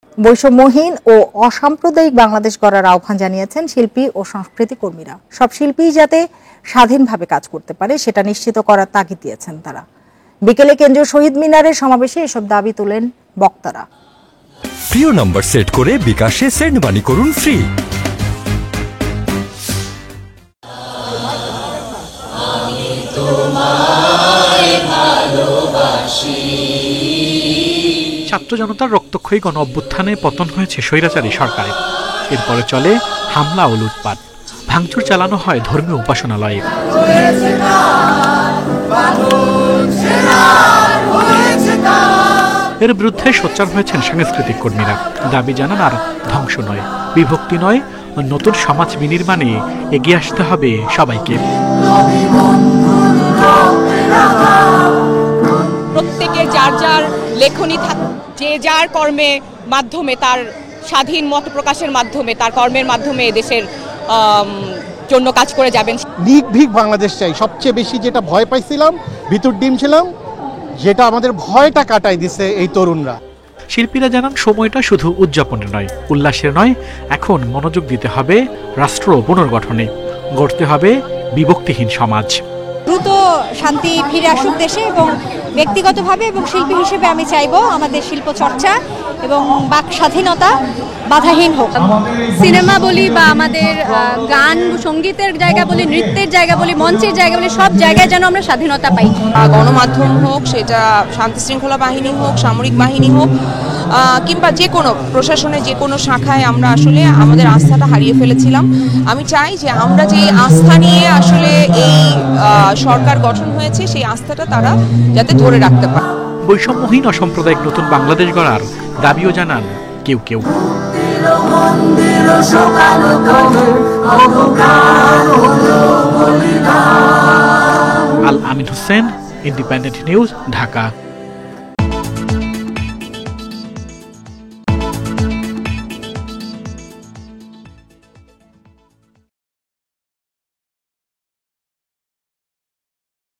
বৈষম্যহীন ও অসাম্প্রদায়িক বাংলাদেশ গড়ার আহ্বান জানিয়েছেন শিল্পী ও সংস্কৃতি কর্মীরা। সব শিল্পী যাতে স্বাধীনভাবে কাজ করতে পারে সেটা নিশ্চিত করার তাগিদ দিয়েছেন তারা। বিকেলে কেন্দ্রীয় শহীদ মিনারের সমাবেশে এসব দাবি তোলেন বক্তারা। প্রিয় নম্বর সেট করে বিকাশে সেন্ড মানি করুন ফ্রি। ছাত্র জনতার রক্তক্ষয়ী গণ অভ্যুত্থানে পতন হয়েছে স্বৈরাচারী সরকারের। এরপরে চলে হামলা ও লুটপাট, ভাঙচুর চালানো হয় ধর্মীয় উপাসনালয়ে। এর বিরুদ্ধে সোচ্চার হয়েছেন সাংস্কৃতিক কর্মীরা। দাবি জানান আর ধ্বংস নয়, বিভক্তি নয়, নতুন সমাজ বিনির্মাণে এগিয়ে আসতে হবে সবাইকে। প্রত্যেকে যার যার লেখনী যে যার কর্মের মাধ্যমে, তার স্বাধীন মত প্রকাশের মাধ্যমে, তার কর্মের মাধ্যমে দেশের জন্য কাজ করে যাবেন। নির্ভীক বাংলাদেশ চাই। সবচেয়ে বেশি যেটা ভয় পাইছিলাম, ভিতর ডিম ছিলাম, যেটা আমাদের ভয়টা কাটাই দিছে এই তরুণরা। শিল্পীরা জানান সময়টা শুধু উদযাপনের নয়, উল্লাসের নয়, এখন মনোযোগ দিতে হবে রাষ্ট্র পুনর্গঠনে, গড়তে হবে বিভক্তিহীন সমাজ। দ্রুত শান্তি ফিরে আসুক দেশে, এবং ব্যক্তিগতভাবে এবং শিল্পী হিসেবে আমি চাইবো আমাদের শিল্প চর্চা এবং বাক স্বাধীনতা বাধাহীন হোক। সিনেমা বলি বা আমাদের গান সঙ্গীতের জায়গা বলি, নৃত্যের জায়গা বলি, মঞ্চের জায়গা বলি, সব জায়গায় যেন আমরা স্বাধীনতা পাই। গণমাধ্যম হোক, সেটা শান্তি শৃঙ্খলা বাহিনী হোক, সামরিক বাহিনী হোক, কিংবা যে কোনো প্রশাসনের যে কোনো শাখায় আমরা আসলে আমাদের আস্থাটা হারিয়ে ফেলেছিলাম। আমি চাই যে আমরা যে আস্থা নিয়ে আসলে এই সরকার গঠন হয়েছে, সেই আস্থাটা তারা যাতে ধরে রাখতে পারে। বৈষম্যহীন অসাম্প্রদায়িক নতুন বাংলাদেশ গড়ার দাবিও জানান কেউ কেউ। আল আমিন হোসেন, ইন্ডিপেন্ডেন্ট নিউজ, ঢাকা।